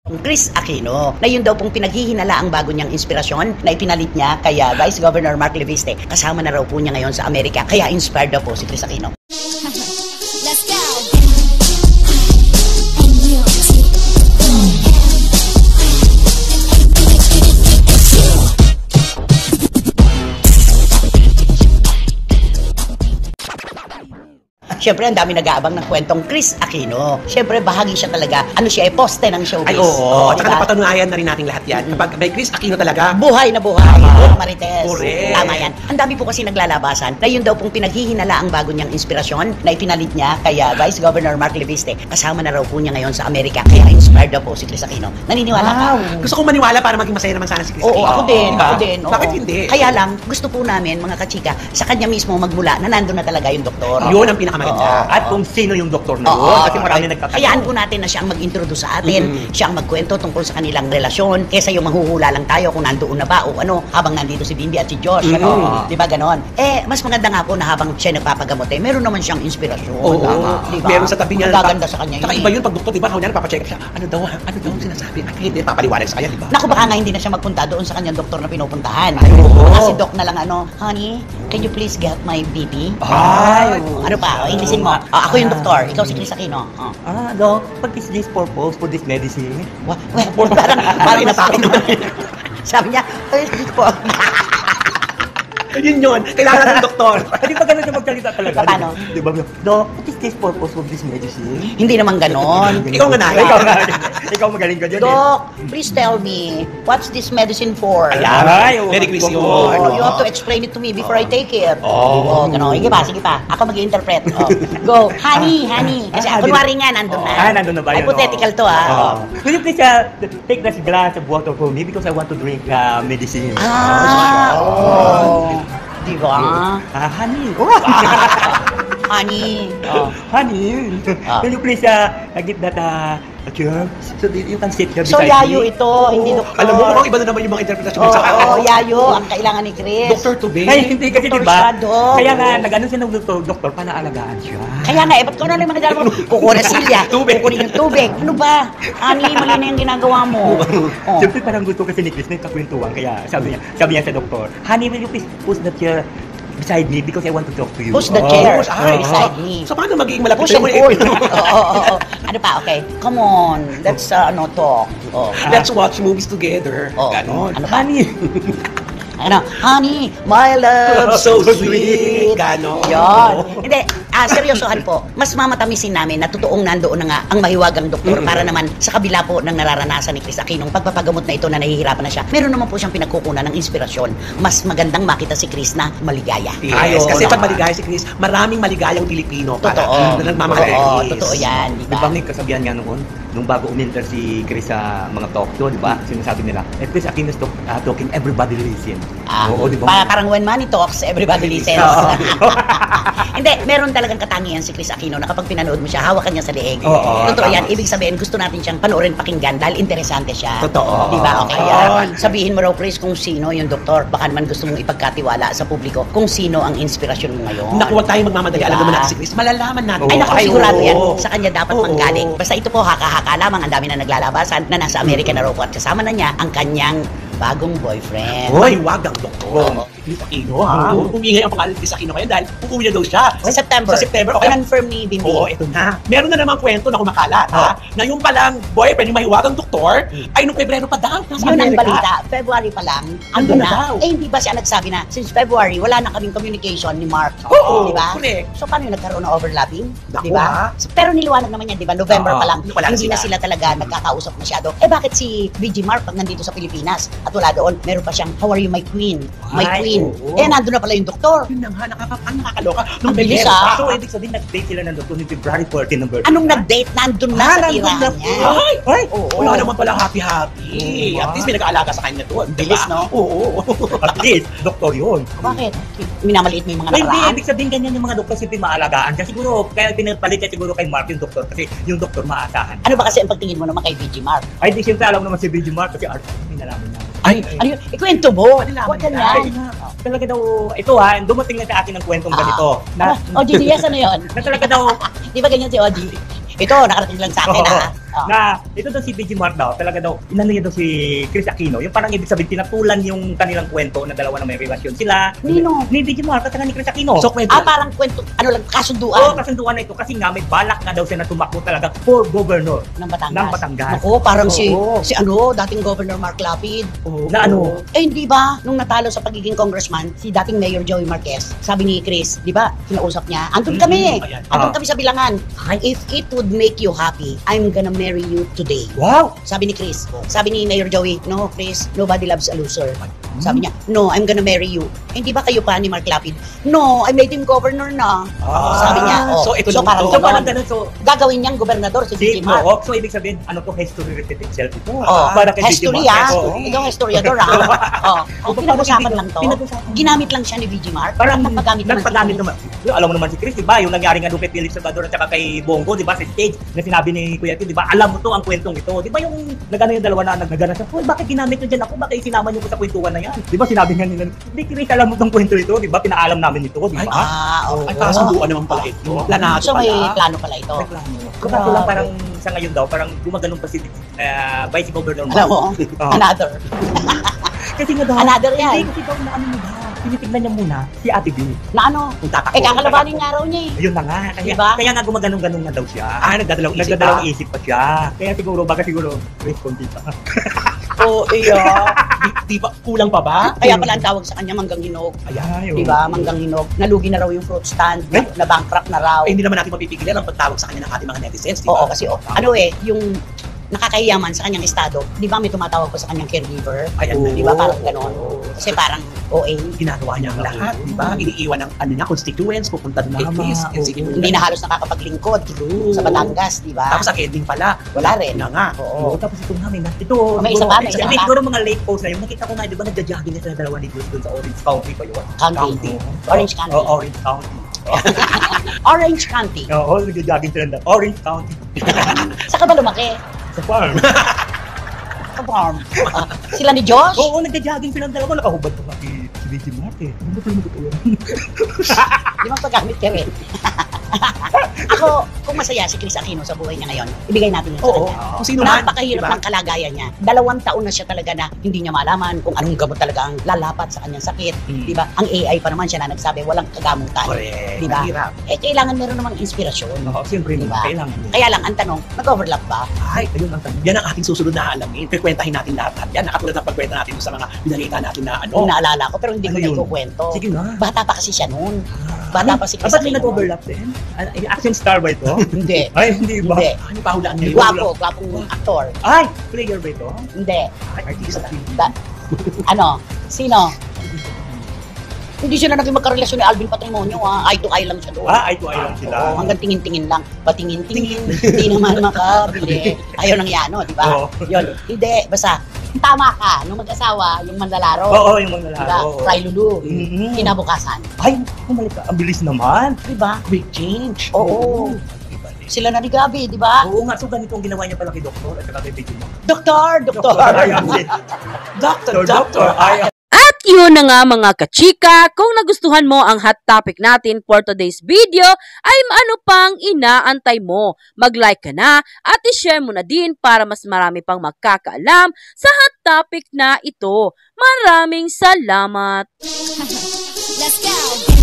Chris Aquino, na yun daw pong pinaghihinala ang bago niyang inspirasyon na ipinalit niya kay Vice Governor Mark Leviste. Kasama na raw po niya ngayon sa Amerika, kaya inspired daw po si Chris Aquino. Let's go! Siyempre, ang dami nag-aabang ng kwentong Chris Aquino. Siyempre, bahagi siya talaga. Ano siya, poste ng showbiz. Ay, oo. At saka diba? napatunayan na rin natin lahat yan. Kapag may Chris Aquino talaga, buhay na buhay. Marites. Correct. Tama yan. Ang dami po kasi naglalabasan na yun daw pong pinaghihinala ang bago niyang inspirasyon na ipinalit niya kay Vice Governor Mark Leviste. Kasama na raw po niya ngayon sa Amerika. Kaya inspired daw po si Chris Aquino. Naniniwala ka? gusto kong maniwala para maging masaya naman sana si Chris Oo, Aquino. ako din. Diba? Ako din. Oo. Bakit hindi? Kaya lang, gusto po namin, mga kachika, sa kanya mismo magmula na nandun na talaga yung doktor. Yun ang pinakamaganda. At kung sino yung doktor na yun, kasi marami nagtatanong. Hayaan po natin na siya ang mag-introduce sa atin, siya ang magkwento tungkol sa kanilang relasyon, kesa yung manghuhula lang tayo kung nandoon na ba o ano, habang nandito si Bimbi at si Josh. Ano? Di ba ganon? Mas maganda nga po na habang siya nagpapagamot, meron naman siyang inspirasyon. Oo. Diba? Meron sa tabi niya. Magaganda sa kanya. Saka iba yun pag doktor, diba? Kanya napapacheck siya. Ano daw ang sinasabi? Ay, hindi, papaliwanag sa kanya, diba? Naku, baka nga hindi na siya magpunta doon sa kanyang doktor na pinupuntahan. Si Doc na lang honey, can you please get my BP? Ay, Ano pa? Inglesin mo. Ako yung doktor, ikaw si Chris Aquino. Doc, what is this purpose for this medicine? Parang inatake naman. Sabi niya, po. yun yun. Kailangan ng doktor. Hindi ba ganun yung magsalita talaga? Paano? Di ba? Doc, what is this purpose of this medicine? Hindi naman ganon. Ikaw nga na. Ikaw magaling ka dyan. Doc, please tell me, what's this medicine for? Ayan. Very Chris yun. You have to explain it to me before I take it. Ganon. Sige pa. Ako mag-interpret. Go. Honey. Kasi kunwari nga, nandun na. Nandun na ba yun? Hypothetical to, Will you please take this glass of water for me because I want to drink medicine? Diba? Honey. Honey. Honey. Will you please give that a chair so that you can sit here So, beside yayo me? ito, hindi doktor. Alam mo, mukhang iba na naman yung mga interpretasyon mo sa yayo. Ang kailangan ni Chris. Doktor to be. Ay, hindi kasi Doktor diba? siya, Doc. Kaya nga, nag-ano siya ng doktor para alagaan siya. Kaya nga, ba't ko na lang mga dalawa? Kukuha silya. Kukunin yung tubig. Ano ba? Honey, mali na yung ginagawa mo. Siyempre parang gusto kasi ni Chris na kakwentuhan. Kaya sabi niya sa doktor, honey, will you please push the chair beside me because I want to talk to you. Push the chair beside me. So, paano magiging malapit Push and pull. Ano pa? Okay. Come on. Let's talk. Let's watch movies together. Ganon. Ano pa? Honey. Honey, my love, So sweet. Ganon. Yon. Hindi, seryosohan po. Mas mamatamisin namin na totoong nandoon na nga ang mahiwagang doktor para naman sa kabila po ng nararanasan ni Chris Aquino, pagpapagamot na ito na nahihirapan na siya, meron naman po siyang pinagkukunan ng inspirasyon. Mas magandang makita si Chris na maligaya. Yes, kasi pag maligaya si Chris, maraming maligayang Pilipino. Totoo. Na nagmamahal kay Chris. Totoo yan. Di ba may kasabihan nga noon, nung bago uminter si Chris sa mga talk show, di ba? Sinasabi nila, Chris Aquino is talking, everybody listen. Oo, di ba? Parang when money talks, everybody listens. Hindi, meron talagang katangian si Chris Aquino na kapag pinanood mo siya, hawakan niya sa leeg. Totoo yan. Ibig sabihin, gusto natin siyang panoorin, pakinggan dahil interesante siya. Totoo. Di ba? Okay yan. Sabihin mo raw, Chris, kung sino yung doktor. Baka naman gusto mong ipagkatiwala sa publiko kung sino ang inspirasyon mo ngayon. Naku, huwag tayong magmamadali. Alam naman natin si Chris. Malalaman natin. Ay, naku, sigurado yan. Sa kanya dapat manggaling. Basta ito po, haka-haka lamang. Ang dami na naglalabasan na nasa Amerika na raw po at kasama na niya ang kanyang bagong boyfriend. Hoy, wag ang doktor. Chris Aquino, ha? Umingay ang pangalan ni Chris Aquino ngayon dahil uuwi na daw siya. Sa September. Sa September, okay. Confirm ni Bimbi. Oo, ito na. Meron na namang kwento na kumakalat, ha? Na yung palang boyfriend, yung mahiwagang doktor, ay nung Pebrero pa daw. Yun ang balita. February pa lang, ando na. daw. Hindi ba siya nagsabi na, since February, wala na kaming communication ni Mark. Oo, di ba? correct. So, paano yung nagkaroon ng overlapping? Naku, Di ba? Pero niliwanag naman yan, di ba? November pa lang, wala hindi na sila talaga nagkakausap masyado. Bakit si VG Mark pag nandito sa Pilipinas at wala doon, meron pa siyang, how are you, my queen? My queen. Nandun na pala yung doktor. Yun na nga, nakakaloka. Ang bilis, ah. So, ibig sabihin, nag-date sila ng doktor ni February 14 ng birthday. Anong nag-date? Nandun na sa tirahan niya. Ay! Oo. Wala naman pala happy-happy. At least may nag-aalaga sa kanya doon. Bilis, no? Oo. At least, doktor yun. Bakit? Minamaliit mo yung mga Hindi, nakaraan? ibig sabihin ganyan yung mga doktor simple maalagaan. Kasi siguro, kaya pinapalit niya siguro kay Mark yung doktor. Kasi yung doktor maasahan. Ano ba kasi ang pagtingin mo naman kay VG Mark? Ay, di siyempre alam naman si BG Mark kasi art, may nalaman niya. Ay! Ano yun? Ikwento mo. Huwag ka Ay, yan. talaga daw, ito ha, dumating na sa akin ng kwentong ganito. OG Diaz, ano yun? Na talaga daw, Di ba ganyan si OG? Ito, nakarating lang sa akin, ha? Na ito daw si BG Mark daw, talaga daw, inano niya daw si Chris Aquino. Yung parang ibig sabihin, pinatulan yung kanilang kwento na dalawa na may relasyon sila. Nino? Ni BG Mark at saka ni Chris Aquino. So, kwento. Parang kwento, ano lang, kasunduan Oo, kasunduan na ito kasi nga may balak na daw siya na tumakbo talaga for governor ng Batangas. ng Batangas. Ako, parang si Oo. dating Governor Mark Lapid. Na ano? Hindi ba, nung natalo sa pagiging congressman, si dating Mayor Joey Marquez, sabi ni Chris, di ba, kinausap niya, andun kami, Ayan. andun kami sa bilangan. If it would make you happy, I'm gonna marry you today. Wow! Sabi ni Chris. Sabi ni Mayor Joey, no, Chris, nobody loves a loser. Sabi niya, no, I'm gonna marry you. Hindi ba kayo pa ni Mark Lapid? No, I made him governor na. Sabi niya, so ito lang parang to. So parang ganon. ganun, so Gagawin niyang gobernador si si BG Mark. So ibig sabihin, ano to, history repeat itself ito. Para kay BG history Mark. ah. Oo. Ikaw ang historiador ah. Pinag-usapan lang to. Pinag-usapan. Ginamit lang siya ni BG Mark. Parang nagpagamit nagpagamit naman. Alam mo naman si Chris, di ba? Yung nangyari nga doon kay Felix Salvador at saka kay Bongo, di ba? Sa stage na sinabi ni Kuya Tito, di ba? Alam mo to ang kwentong ito. Di ba yung nagano yung dalawa na nagana siya? Hoy, bakit ginamit nyo dyan ako? Bakit sinama nyo ko sa kwentuhan na yan? Di ba sinabi nga nila, hindi Chris, alam mo tong kwento ito, di ba? Pinaalam namin ito, di ba? Oo. Ay, kasunduan naman pala ito. Planado So may pala. plano pala ito. Kung ako lang parang sa ngayon daw, parang gumaganon pa si Vice Governor Alam mo, another. Kasi nga daw, Another yan. Hindi, kasi daw na ano mo daw. Tinitignan niya muna si Ate B. Na ano? Kung tatakbo. Kakalabanin nga raw niya eh. Ayun na nga. Kaya, Diba? kaya nga gumaganon-ganon na daw siya. Nagdadalawang isip. Nagdadalawang isip pa siya. Kaya siguro, baka siguro, responde pa. Oo, iya. Di ba, kulang pa ba? Kaya pala ang tawag sa kanya Manggang Hinog. Ayan, Di ba? Manggang Hinog. Nalugi na raw yung fruit stand. Na bankrupt na raw. Hindi naman natin mapipigilan ang pagtawag sa kanya ng ating mga netizens, di ba? Oo, kasi ano yung nakakahiyaman sa kanyang estado, di ba may tumatawag po sa kanyang caregiver? Ayan na. Di ba parang ganon? Kasi parang OA. Ginagawa niya ang lahat, di ba? Iniiwan ang constituents, pupunta doon kay Tama, Chris. oo. Hindi na halos nakakapaglingkod sa Batangas, di ba? Tapos ang ending pala, Wala rin. na nga. Oo, Oo. tapos ito namin. Ito, May isa pa, may isa pa. Siguro mga late post na yun. Nakita ko nga, di ba, nagja-jogging na sila dalawa ni Diyos doon sa Orange County pa yun. County. Orange County. Oo, Orange County. Orange County. Oo, nagja-jogging sila doon. Orange County. Sa ka ba lumaki? Sa farm. Sa farm. Sila ni Josh? Oo, nagja-jogging silang dalawa. Nakahubad pa si BG Mark eh. Ano ba ito yung totoo? Di ba paggamit ka rin? Ako, kung masaya si Chris Aquino sa buhay niya ngayon, ibigay natin yun sa Oo. kanya. Kung sino man, Napakahirap diba? ng kalagayan niya. 2 taon na siya talaga na hindi niya malaman kung anong gamot talaga ang lalapat sa kanyang sakit. Di ba? Ang AI pa naman siya na nagsabi, walang kagamutan. Correct. Di ba? Mahirap. Kailangan meron namang inspirasyon. Oo, siyempre Diba? naman. Kailangan. Kaya lang, ang tanong, nag-overlap ba? Ay, ayun ang tanong. Yan ang ating susunod na alamin. Kikwentahin natin lahat. Yan, nakatulad ng pagkwenta natin sa mga binalita natin na ano. Kung naalala ko, pero hindi ko Ano na yun? ikukwento. Sige na. Bata pa kasi siya noon. Bata pa si Chris Ba't may Aquino. nag-overlap din? Action star ba ito? Hindi. Ay, hindi ba? Hindi. Ano pa hulaan niyo? Gwapong aktor. Ay, player ba ito? Hindi. Artista. Ano? Sino? Hindi sila naging magkarelasyon ni Alvin Patrimonio eye to eye lang siya doon. Eye to eye lang sila. Oo, hanggang tingin-tingin lang. Patingin-tingin, hindi naman makabili. Ayaw nang yano, di ba? Oo. Yun. Hindi, basta, tama ka, nung mag-asawa, yung manlalaro. Oo, yung mga Diba? lalaro. Fry Lulu. Mhm. Kinabukasan. Ay, bumalik ka. Ang bilis naman. Di ba? Quick change. Oo. Sila na ni Gabi, di ba? Oo nga, so ganito ang ginawa niya pala kay Doktor at saka kay BG Mark. Doktor! Doktor! Doctor. Ay, At yun na nga mga kachika, kung nagustuhan mo ang hot topic natin for today's video, ay ano pang inaantay mo? Mag-like ka na at i-share mo na din para mas marami pang magkakaalam sa hot topic na ito. Maraming salamat! Let's go.